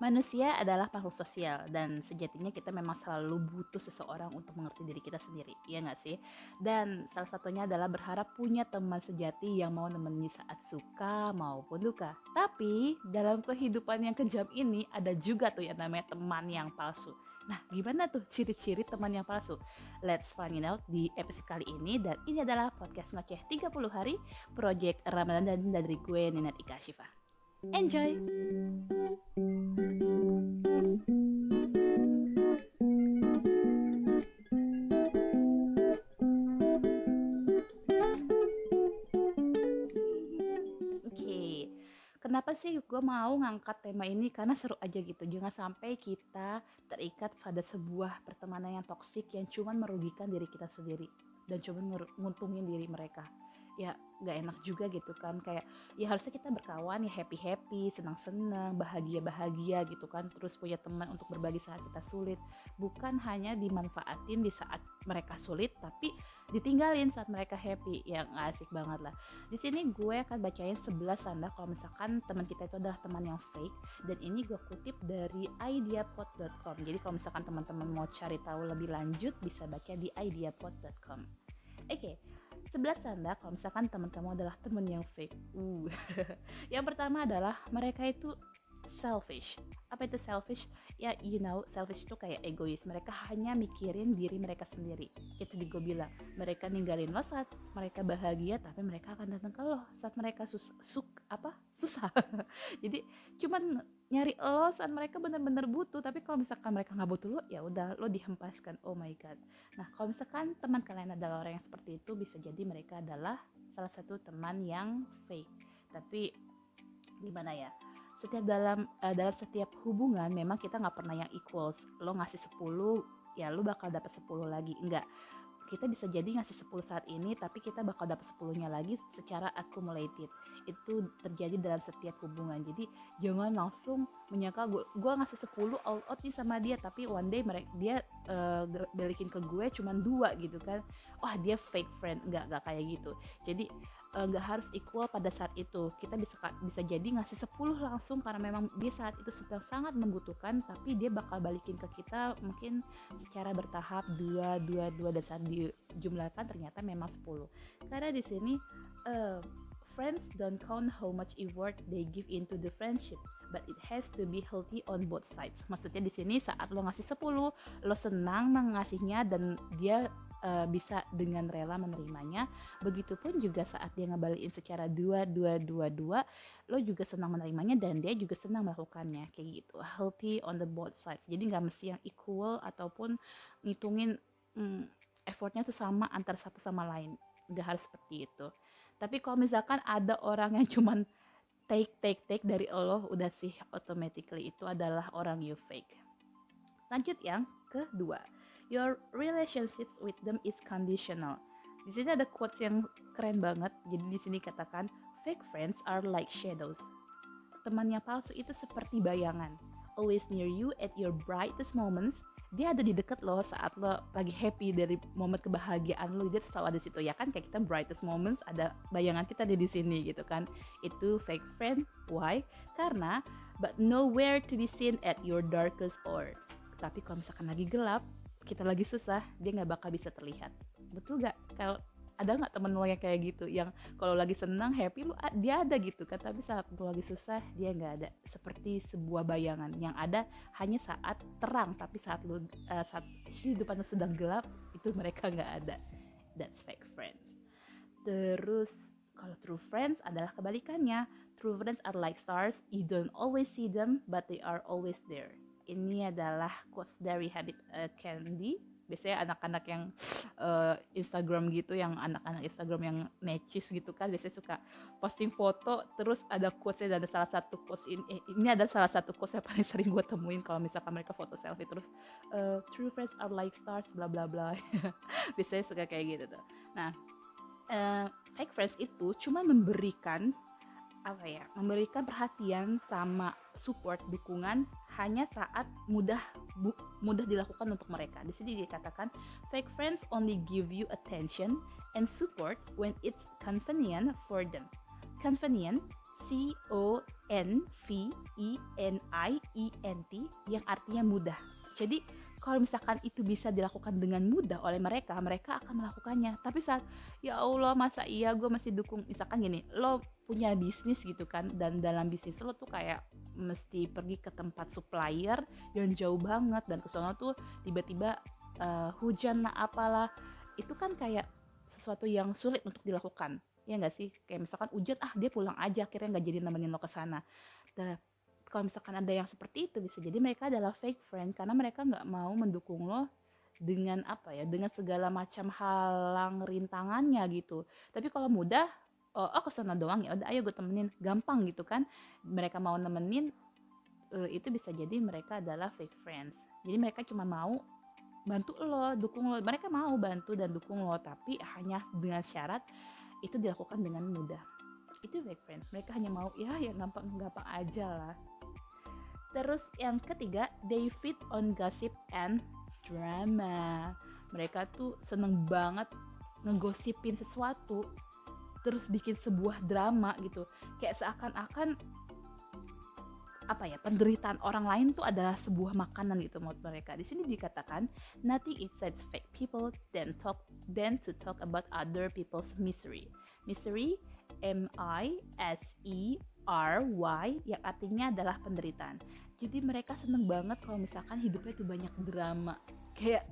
Manusia adalah makhluk sosial dan sejatinya kita memang selalu butuh seseorang untuk mengerti diri kita sendiri, iya nggak sih? Dan salah satunya adalah berharap punya teman sejati yang mau nemenin saat suka maupun duka. Tapi dalam kehidupan yang kejam ini ada juga tuh yang namanya teman yang palsu. Nah, gimana tuh ciri-ciri teman yang palsu? Let's find it out di episode kali ini, dan ini adalah podcast ngoceh 30 hari Project Ramadan dan dari gue Ninat Ika Syifa. Enjoy! Oke, kenapa sih gue mau ngangkat tema ini? Karena seru aja gitu. Jangan sampai kita terikat pada sebuah pertemanan yang toksik yang cuma merugikan diri kita sendiri dan cuma nguntungin diri mereka. Ya gak enak juga gitu kan. Kayak ya harusnya kita berkawan ya happy-happy, senang-senang, bahagia-bahagia gitu kan. Terus punya teman untuk berbagi saat kita sulit. Bukan hanya dimanfaatin di saat mereka sulit, tapi ditinggalin saat mereka happy. Ya gak asik banget lah. Di sini gue akan bacain 11 tanda kalau misalkan teman kita itu adalah teman yang fake, dan ini gue kutip dari ideapod.com. Jadi kalau misalkan teman-teman mau cari tahu lebih lanjut bisa baca di ideapod.com. Oke, 11 tanda kalau misalkan teman kamu adalah teman yang fake. Yang pertama adalah mereka itu selfish. Apa itu selfish? Ya, selfish itu kayak egois. Mereka hanya mikirin diri mereka sendiri. Itu di gue bilang, mereka ninggalin lo saat mereka bahagia, tapi mereka akan datang ke lo saat mereka susah. Jadi cuman nyari lo saat mereka benar-benar butuh, tapi kalau misalkan mereka nggak butuh lo, ya udah lo dihempaskan. Oh my god. Nah, kalau misalkan teman kalian adalah orang yang seperti itu, bisa jadi mereka adalah salah satu teman yang fake. Tapi gimana ya, dalam setiap hubungan memang kita nggak pernah yang equals. Lo ngasih 10, ya lo bakal dapat 10 lagi. Enggak, kita bisa jadi ngasih 10 saat ini, tapi kita bakal dapat 10-nya lagi secara accumulated. Itu terjadi dalam setiap hubungan. Jadi jangan langsung menyangka gue ngasih 10 all out nih sama dia, tapi one day dia balikin ke gue cuman 2 gitu kan. Wah, dia fake friend. Enggak kayak gitu. Jadi nggak harus equal pada saat itu. Kita bisa jadi ngasih 10 langsung karena memang dia saat itu sedang sangat membutuhkan, tapi dia bakal balikin ke kita mungkin secara bertahap 2 dan saat dijumlahkan ternyata memang 10. Karena di sini friends don't count how much effort they give into the friendship, but it has to be healthy on both sides. Maksudnya di sini saat lo ngasih 10, lo senang mengasihnya dan dia bisa dengan rela menerimanya. Begitupun juga saat dia ngebalikin secara 2, lo juga senang menerimanya dan dia juga senang melakukannya. Kayak gitu, healthy on the both sides. Jadi nggak mesti yang equal ataupun ngitungin effortnya tuh sama antara satu sama lain. Nggak harus seperti itu. Tapi kalau misalkan ada orang yang cuman take dari lo, udah sih automatically itu adalah orang you fake. Lanjut yang kedua, your relationships with them is conditional. Di sini ada quotes yang keren banget. Jadi di sini katakan, fake friends are like shadows. Teman yang palsu itu seperti bayangan, always near you at your brightest moments. Dia ada di dekat lo saat lo lagi happy dari momen kebahagiaan lo, dia tuh selalu ada di situ ya kan. Kayak kita brightest moments ada bayangan kita di sini gitu kan. Itu fake friend. Why? Karena but nowhere to be seen at your darkest hour. Tapi kalau misalkan lagi gelap, kita lagi susah, dia nggak bakal bisa terlihat. Betul nggak? Kalau ada nggak temen lo yang kayak gitu, yang kalau lagi senang happy lo dia ada gitu kan, tapi saat lo lagi susah dia nggak ada. Seperti sebuah bayangan yang ada hanya saat terang, tapi saat kehidupan lo sedang gelap, itu mereka nggak ada. That's fake friend. Terus kalau true friends adalah kebalikannya. True friends are like stars, you don't always see them, but they are always there. Ini adalah quotes dari Habib Candy. Biasanya anak-anak yang Instagram gitu, yang anak-anak Instagram yang necis gitu kan, biasanya suka posting foto terus ada quotesnya. Dan ada salah satu quotes ini ada salah satu quotes yang paling sering gue temuin kalau misalkan mereka foto selfie terus true friends are like stars bla bla bla. Biasanya suka kayak gitu tuh. Nah, fake friends itu cuma memberikan perhatian sama support, dukungan hanya saat mudah dilakukan untuk mereka. Di sini dikatakan fake friends only give you attention and support when it's convenient for them. Convenient Convenient, yang artinya mudah. Jadi kalau misalkan itu bisa dilakukan dengan mudah oleh mereka, mereka akan melakukannya. Tapi saat, ya Allah masa iya gue masih dukung, misalkan gini, lo punya bisnis gitu kan, dan dalam bisnis lo tuh kayak mesti pergi ke tempat supplier yang jauh banget, dan kesono tuh tiba-tiba hujan lah apalah, itu kan kayak sesuatu yang sulit untuk dilakukan, ya nggak sih? Kayak misalkan hujan, dia pulang aja, akhirnya nggak jadi nemenin lo ke sana. Nah, kalau misalkan ada yang seperti itu, bisa jadi mereka adalah fake friend karena mereka nggak mau mendukung lo dengan apa ya, dengan segala macam halang rintangannya gitu. Tapi kalau mudah, oh kesana doang, ya udah ayo gue temenin, gampang gitu kan. Mereka mau nemenin, itu bisa jadi mereka adalah fake friends. Jadi mereka cuma mau bantu lo, dukung lo. Mereka mau bantu dan dukung lo, tapi hanya dengan syarat itu dilakukan dengan mudah. Itu fake friends. Mereka hanya mau ya gampang-gampang aja lah. Terus yang ketiga, they feed on gossip and drama. Mereka tuh seneng banget ngegosipin sesuatu, terus bikin sebuah drama gitu. Kayak seakan-akan apa ya, penderitaan orang lain tuh adalah sebuah makanan gitu menurut mereka. Di sini dikatakan nothing excites fake people than to talk about other people's misery. Misery, MISERY, yang artinya adalah penderitaan. Jadi mereka seneng banget kalau misalkan hidupnya tuh banyak drama. Kayak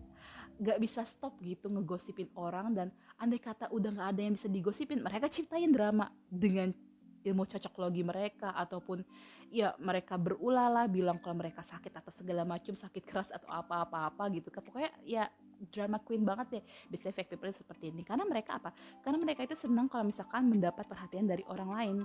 gak bisa stop gitu ngegosipin orang, dan andai kata udah gak ada yang bisa digosipin, mereka ciptain drama dengan ilmu cocok logi mereka, ataupun ya mereka berulah lah bilang kalau mereka sakit atau segala macam, sakit keras atau apa-apa gitu kan. Pokoknya ya drama queen banget deh. Biasanya fake people seperti ini karena mereka apa? Karena mereka itu senang kalau misalkan mendapat perhatian dari orang lain,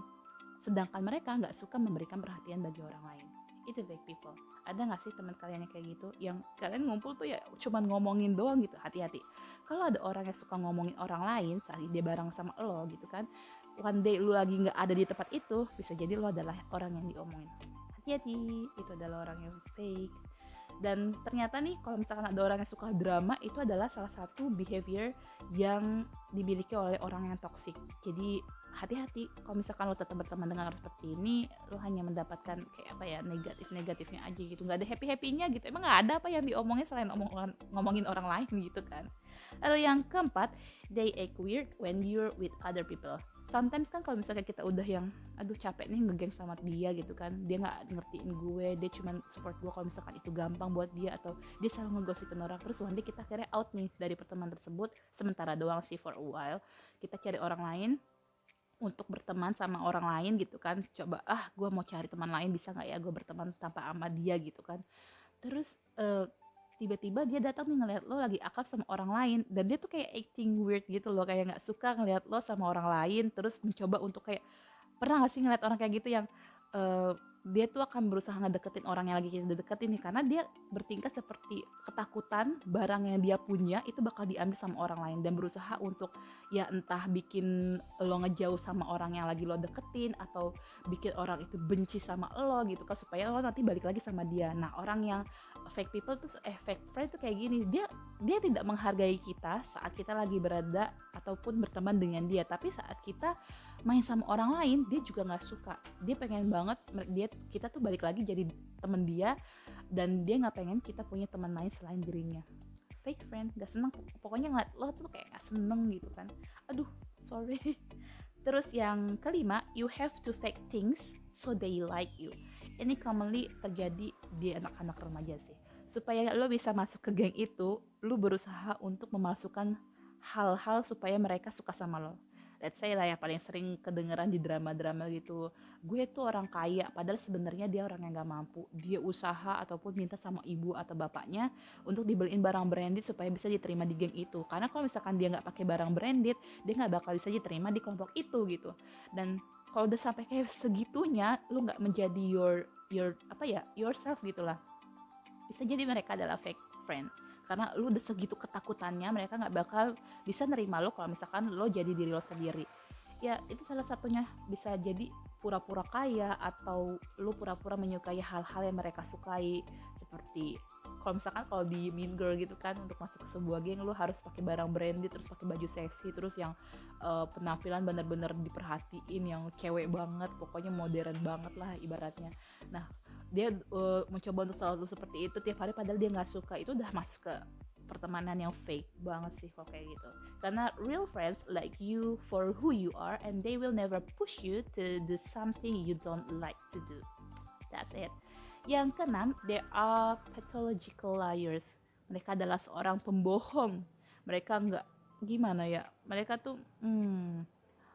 sedangkan mereka nggak suka memberikan perhatian bagi orang lain. Itu fake people. Ada nggak sih teman kalian yang kayak gitu, yang kalian ngumpul tuh ya cuman ngomongin doang gitu? Hati-hati kalau ada orang yang suka ngomongin orang lain saat dia bareng sama lo gitu kan, one day lu lagi nggak ada di tempat itu, bisa jadi lo adalah orang yang diomongin. Hati-hati, itu adalah orang yang fake. Dan ternyata nih kalau misalkan ada orang yang suka drama, itu adalah salah satu behavior yang dimiliki oleh orang yang toksik. Jadi hati-hati kalau misalkan lo tetap berteman dengan orang seperti ini, lo hanya mendapatkan kayak apa ya, negatifnya aja gitu, nggak ada happy-happynya gitu. Emang nggak ada apa yang diomongin selain ngomongin orang lain gitu kan. Lalu yang keempat, they act weird when you're with other people. Sometimes kan kalau misalnya kita udah yang aduh capek nih ngegeng sama dia gitu kan, dia nggak ngertiin gue, dia cuma support gue kalau misalkan itu gampang buat dia, atau dia selalu ngegosipin orang terus, one day kita akhirnya out nih dari pertemanan tersebut, sementara doang sih, for a while kita cari orang lain untuk berteman sama orang lain gitu kan. Coba gue mau cari teman lain, bisa nggak ya gue berteman tanpa sama dia gitu kan. Terus tiba-tiba dia datang nih ngeliat lo lagi akrab sama orang lain, dan dia tuh kayak acting weird gitu loh, kayak nggak suka ngeliat lo sama orang lain, terus mencoba untuk kayak, pernah gak sih ngeliat orang kayak gitu yang uh, dia tuh akan berusaha ngedeketin orang yang lagi kita deketin nih, karena dia bertingkah seperti ketakutan barang yang dia punya itu bakal diambil sama orang lain, dan berusaha untuk ya entah bikin lo ngejauh sama orang yang lagi lo deketin, atau bikin orang itu benci sama lo gitu kan, supaya lo nanti balik lagi sama dia. Nah, orang yang fake people tuh fake friend tuh kayak gini, dia tidak menghargai kita saat kita lagi berada ataupun berteman dengan dia, tapi saat kita main sama orang lain dia juga nggak suka, dia pengen banget kita tuh balik lagi jadi teman dia, dan dia nggak pengen kita punya teman lain selain dirinya. Fake friend nggak seneng, pokoknya ngeliat lo tuh kayak nggak seneng gitu kan. Aduh, sorry. Terus yang kelima, you have to fake things so they like you. Ini commonly terjadi di anak-anak remaja sih. Supaya lo bisa masuk ke geng itu, lo berusaha untuk memasukkan hal-hal supaya mereka suka sama lo. Let's say lah yang paling sering kedengeran di drama-drama gitu, gue tuh orang kaya, padahal sebenarnya dia orang yang gak mampu. Dia usaha ataupun minta sama ibu atau bapaknya untuk dibeliin barang branded supaya bisa diterima di geng itu. Karena kalau misalkan dia nggak pakai barang branded, dia nggak bakal bisa diterima di kelompok itu gitu. Dan kalau udah sampai kayak segitunya, lu nggak menjadi yourself gitulah, bisa jadi mereka adalah fake friend. Karena lu udah segitu ketakutannya, mereka nggak bakal bisa nerima lo kalau misalkan lo jadi diri lo sendiri. Ya itu salah satunya, bisa jadi pura-pura kaya, atau lu pura-pura menyukai hal-hal yang mereka sukai, seperti kalau misalkan kalau di Mean Girl gitu kan, untuk masuk ke sebuah geng lu harus pakai barang branded, terus pakai baju seksi, terus yang penampilan bener-bener diperhatiin, yang cewek banget, pokoknya modern banget lah ibaratnya. Nah, dia mencoba untuk selalu seperti itu tiap hari padahal dia nggak suka, itu udah masuk ke pertemanan yang fake banget sih kalau kayak gitu. Karena real friends like you for who you are, and they will never push you to do something you don't like to do. That's it. Yang keenam, they are pathological liars. Mereka adalah seorang pembohong. Mereka nggak, gimana ya, mereka tuh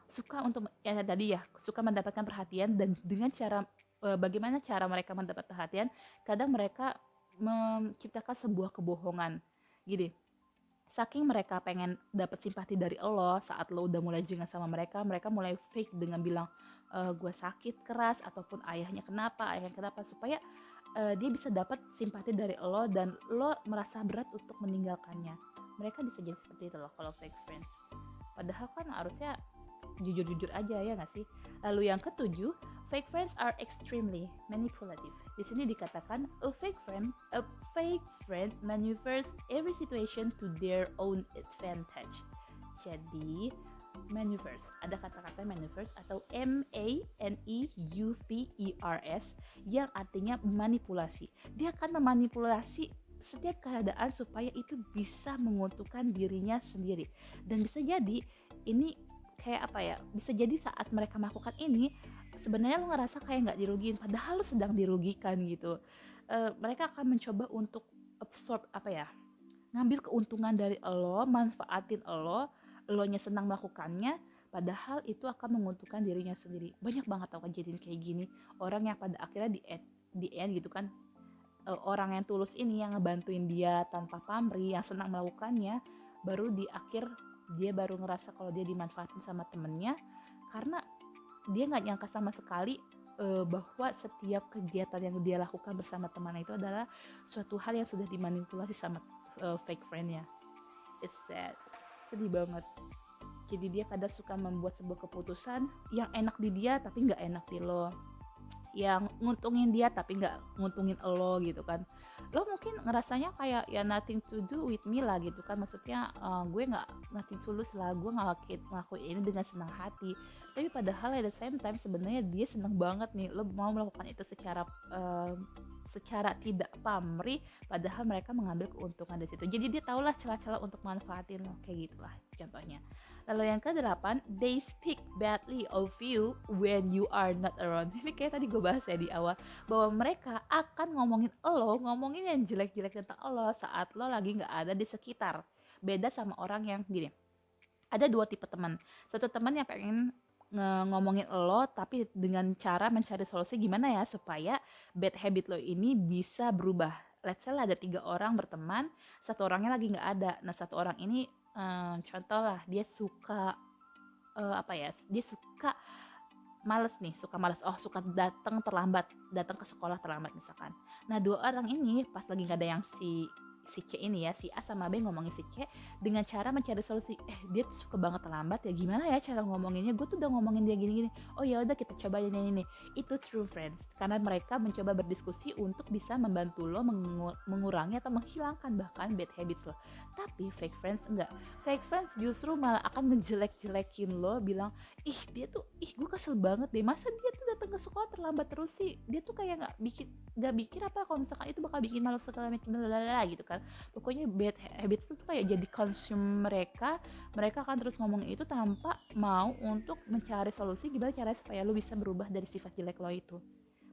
suka untuk ya tadi ya, suka mendapatkan perhatian, dan dengan cara bagaimana cara mereka mendapat perhatian, kadang mereka menciptakan sebuah kebohongan. Gini, saking mereka pengen dapat simpati dari lo, saat lo udah mulai jengah sama mereka, mereka mulai fake dengan bilang gue sakit keras, ataupun ayahnya kenapa, supaya dia bisa dapat simpati dari lo dan lo merasa berat untuk meninggalkannya. Mereka bisa jadi seperti itu loh kalau fake friends. Padahal kan harusnya jujur-jujur aja, ya nggak sih? Lalu yang ketujuh, fake friends are extremely manipulative. Di sini dikatakan a fake friend maneuvers every situation to their own advantage. Jadi maneuvers, ada kata-kata maneuvers atau maneuvers yang artinya manipulasi. Dia akan memanipulasi setiap keadaan supaya itu bisa menguntungkan dirinya sendiri. Dan bisa jadi ini kayak apa ya, bisa jadi saat mereka melakukan ini sebenarnya lo ngerasa kayak nggak dirugiin, padahal lo sedang dirugikan gitu. Mereka akan mencoba untuk absorb apa ya, ngambil keuntungan dari lo, manfaatin lo nya senang melakukannya, padahal itu akan menguntungkan dirinya sendiri. Banyak banget tau kejadian kayak gini, orang yang pada akhirnya di end gitu kan, orang yang tulus ini yang ngebantuin dia tanpa pamrih, yang senang melakukannya, baru di akhir dia baru ngerasa kalau dia dimanfaatin sama temennya, karena dia nggak nyangka sama sekali bahwa setiap kegiatan yang dia lakukan bersama temannya itu adalah suatu hal yang sudah dimanipulasi sama fake friend-nya. It's sad, sedih banget. Jadi dia kadang suka membuat sebuah keputusan yang enak di dia tapi nggak enak di lo, yang nguntungin dia tapi nggak nguntungin lo gitu kan. Lo mungkin ngerasanya kayak ya nothing to do with me lah gitu kan, maksudnya gue nggak nothing tulus lah, gue ngelakuin ini dengan senang hati, tapi padahal at the same time sebenarnya dia seneng banget nih lo mau melakukan itu secara tidak pamrih, padahal mereka mengambil keuntungan dari situ. Jadi dia tahulah celah-celah untuk manfaatin lo, kayak gitulah contohnya. Lalu yang ke-8, they speak badly of you when you are not around. Ini kayak tadi gue bahas ya di awal, bahwa mereka akan ngomongin yang jelek-jelek tentang lo saat lo lagi nggak ada di sekitar. Beda sama orang yang gini, ada dua tipe teman. Satu teman yang pengen ngomongin lo tapi dengan cara mencari solusi gimana ya supaya bad habit lo ini bisa berubah. Let's say lah ada 3 orang berteman, satu orangnya lagi nggak ada. Nah, satu orang ini contoh lah, dia suka dia suka suka datang ke sekolah terlambat misalkan. Nah, 2 orang ini pas lagi nggak ada yang si C ini ya, si A sama B ngomongin si C dengan cara mencari solusi. Dia tuh suka banget terlambat ya, gimana ya cara ngomonginnya, gue tuh udah ngomongin dia gini-gini, oh ya udah kita coba ini. Itu true friends, karena mereka mencoba berdiskusi untuk bisa membantu lo mengurangi atau menghilangkan bahkan bad habits lo. Tapi fake friends enggak. Fake friends justru malah akan ngejelek-jelekin lo, bilang gue kesel banget deh, masa dia tuh datang ke sekolah terlambat terus sih, dia tuh kayak nggak mikir apa kalau misalkan itu bakal bikin malu segala macam gitu kan. Pokoknya bad habits itu kayak jadi consume mereka akan terus ngomong itu tanpa mau untuk mencari solusi gimana caranya supaya lo bisa berubah dari sifat jelek lo itu.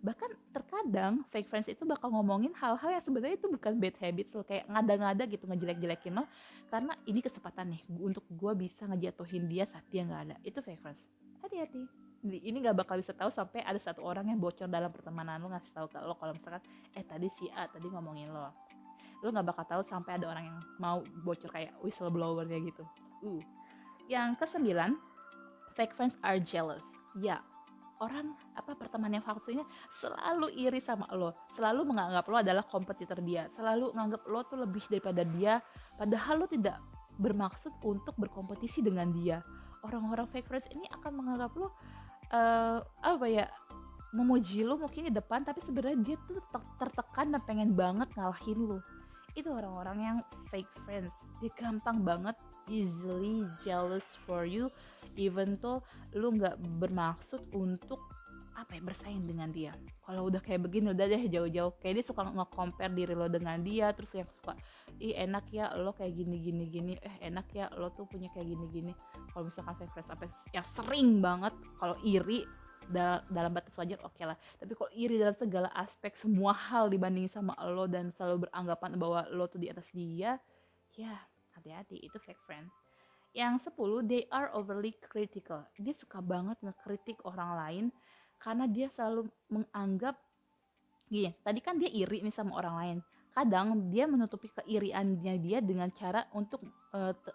Bahkan terkadang fake friends itu bakal ngomongin hal-hal yang sebenarnya itu bukan bad habits lo, kayak ngada-ngada gitu ngejelek-jelekin lo, karena ini kesempatan nih untuk gue bisa ngejatuhin dia saat dia nggak ada. Itu fake friends, hati-hati. Ini nggak bakal bisa tahu sampai ada satu orang yang bocor dalam pertemanan lo, ngasih tahu ke lo kalau misalkan tadi si A tadi ngomongin lo nggak bakal tahu sampai ada orang yang mau bocor kayak whistleblower-nya gitu. Yang ke-9, fake friends are jealous. Ya, orang pertemanan yang palsunya selalu iri sama lo, selalu menganggap lo adalah kompetitor dia, selalu menganggap lo tuh lebih daripada dia, padahal lo tidak bermaksud untuk berkompetisi dengan dia. Orang-orang fake friends ini akan menganggap lo memuji lo mungkin di depan, tapi sebenarnya dia tuh tertekan dan pengen banget ngalahin lo. Itu orang-orang yang fake friends. Dia gampang banget easily jealous for you, even tuh lu nggak bermaksud untuk bersaing dengan dia. Kalau udah kayak begini udah deh jauh-jauh. Kayak dia suka nge-compare diri lo dengan dia, terus yang suka enak ya lo kayak gini gini gini, enak ya lo tuh punya kayak gini gini. Kalau misalkan fake friends sampai yang sering banget, kalau iri dalam batas wajar oke lah, tapi kalau iri dalam segala aspek semua hal dibandingin sama lo dan selalu beranggapan bahwa lo tuh di atas dia, ya hati-hati, itu fake friend. Yang 10, they are overly critical. Dia suka banget ngekritik orang lain karena dia selalu menganggap gini, tadi kan dia iri nih sama orang lain. Kadang dia menutupi keiriannya dia dengan cara untuk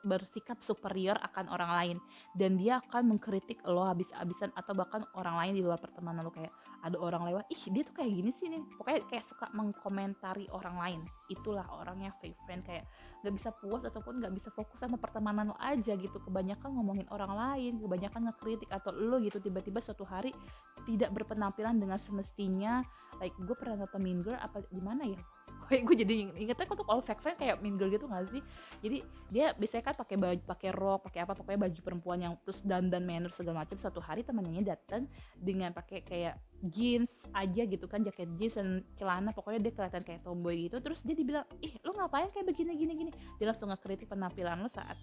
bersikap superior akan orang lain, dan dia akan mengkritik lo habis-habisan, atau bahkan orang lain di luar pertemanan lo. Kayak ada orang lewat, ih dia tuh kayak gini sih nih, pokoknya kayak suka mengkomentari orang lain. Itulah orangnya fake friend, kayak gak bisa puas ataupun gak bisa fokus sama pertemanan lo aja gitu, kebanyakan ngomongin orang lain, kebanyakan ngekritik, atau lo gitu tiba-tiba suatu hari tidak berpenampilan dengan semestinya. Like gue pernah nonton Mean Girl apa di mana ya, kayak gue jadi ingetnya kok tuh kalau fake friend kayak Mean Girl gitu gak sih. Jadi dia biasanya kan pakai baju, pakai rok, pakai apa, pokoknya baju perempuan yang terus dandan manner segala macam. Suatu hari temannya datang dengan pakai kayak jeans aja gitu kan, jaket jeans dan celana, pokoknya dia kelihatan kayak tomboy gitu. Terus dia dibilang, ih lo ngapain kayak begini gini gini. Dia langsung ngekritik penampilan lo saat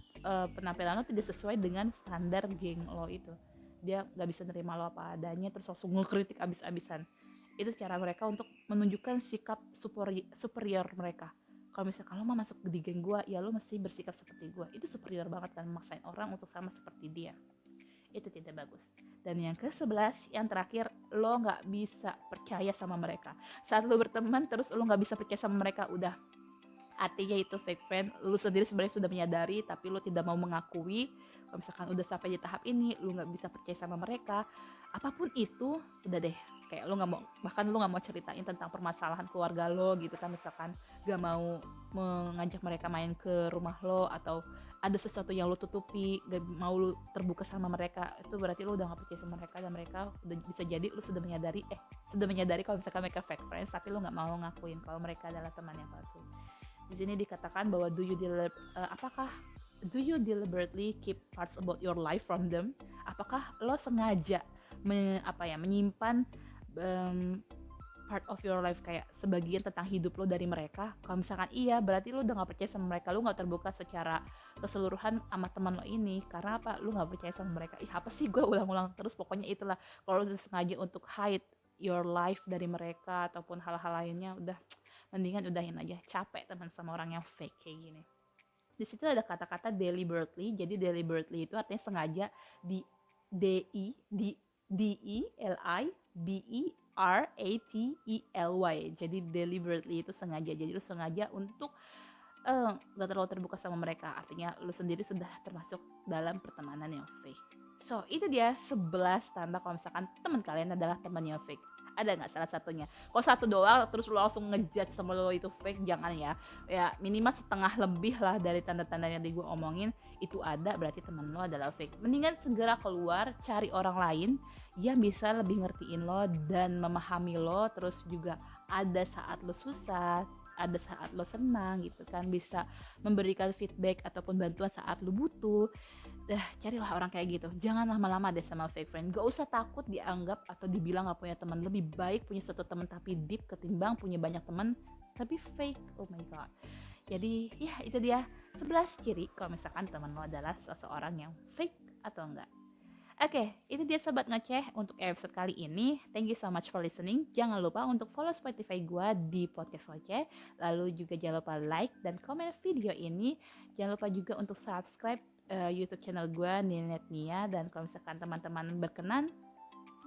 penampilan lo tidak sesuai dengan standar geng lo itu. Dia gak bisa nerima lo apa adanya, terus langsung ngekritik abis-abisan. Itu cara mereka untuk menunjukkan sikap superior mereka. Kalau misalkan lo mau masuk di geng gue, ya lo mesti bersikap seperti gue. Itu superior banget kan, memaksain orang untuk sama seperti dia. Itu tidak bagus. Dan yang ke-11, yang terakhir, lo gak bisa percaya sama mereka. Saat lo berteman terus lo gak bisa percaya sama mereka, udah artinya itu fake friend. Lu sendiri sebenarnya sudah menyadari tapi lu tidak mau mengakui. Kalau misalkan udah sampai di tahap ini lu nggak bisa percaya sama mereka, apapun itu udah deh, kayak lu nggak mau, bahkan lu nggak mau ceritain tentang permasalahan keluarga lo gitu kan. Misalkan gak mau mengajak mereka main ke rumah lo, atau ada sesuatu yang lu tutupi, gak mau lu terbuka sama mereka, itu berarti lu udah gak percaya sama mereka. Dan mereka udah bisa jadi lu sudah menyadari kalau misalkan mereka fake friends, tapi lu nggak mau ngakuin kalau mereka adalah teman yang palsu. Di sini dikatakan bahwa apakah do you deliberately keep parts about your life from them? Apakah lo sengaja menyimpan part of your life, kayak sebagian tentang hidup lo dari mereka? Kalau misalkan iya, berarti lo udah gak percaya sama mereka, lo gak terbuka secara keseluruhan sama teman lo ini. Karena apa? Lo gak percaya sama mereka. Apa sih, gue ulang-ulang terus, pokoknya itulah. Kalau lo sengaja untuk hide your life dari mereka ataupun hal-hal lainnya, udah mendingan udahin aja. Capek teman sama orang yang fake kayak gini. Di situ ada kata-kata deliberately. Jadi deliberately itu artinya sengaja, di DELIBERATLY. Jadi deliberately itu sengaja. Jadi lu sengaja untuk gak terlalu terbuka sama mereka. Artinya lu sendiri sudah termasuk dalam pertemanan yang fake. So itu dia 11 tanda kalau misalkan teman kalian adalah teman yang fake. Ada nggak salah satunya? Kalau satu doang terus lu langsung ngejudge sama lo itu fake, jangan ya. Ya minimal setengah lebih lah dari tanda-tanda yang gue omongin itu ada, berarti temen lo adalah fake. Mendingan segera keluar, cari orang lain yang bisa lebih ngertiin lo dan memahami lo. Terus juga ada saat lo susah, ada saat lo senang gitu kan, bisa memberikan feedback ataupun bantuan saat lo butuh. Carilah orang kayak gitu. Jangan lama-lama deh sama fake friend. Gak usah takut dianggap atau dibilang gak punya teman. Lebih baik punya satu teman tapi deep ketimbang punya banyak teman tapi fake. Oh my god. Jadi ya itu dia 11 ciri kalau misalkan teman lo adalah seseorang yang fake atau enggak. Oke, itu dia Sobat Ngoceh untuk episode kali ini. Thank you so much for listening. Jangan lupa untuk follow Spotify gue di Podcast Ngoceh. Lalu juga jangan lupa like dan komen video ini. Jangan lupa juga untuk subscribe YouTube channel gue, Ninet Mia. Dan kalau misalkan teman-teman berkenan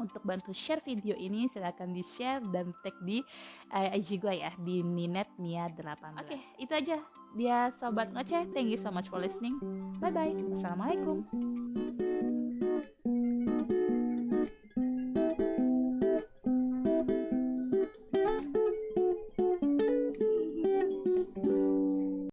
untuk bantu share video ini, silahkan di-share dan tag di IG gue ya, di Ninet Mia 18. Oke, itu aja dia Sobat Ngoceh. Thank you so much for listening. Bye-bye. Assalamualaikum.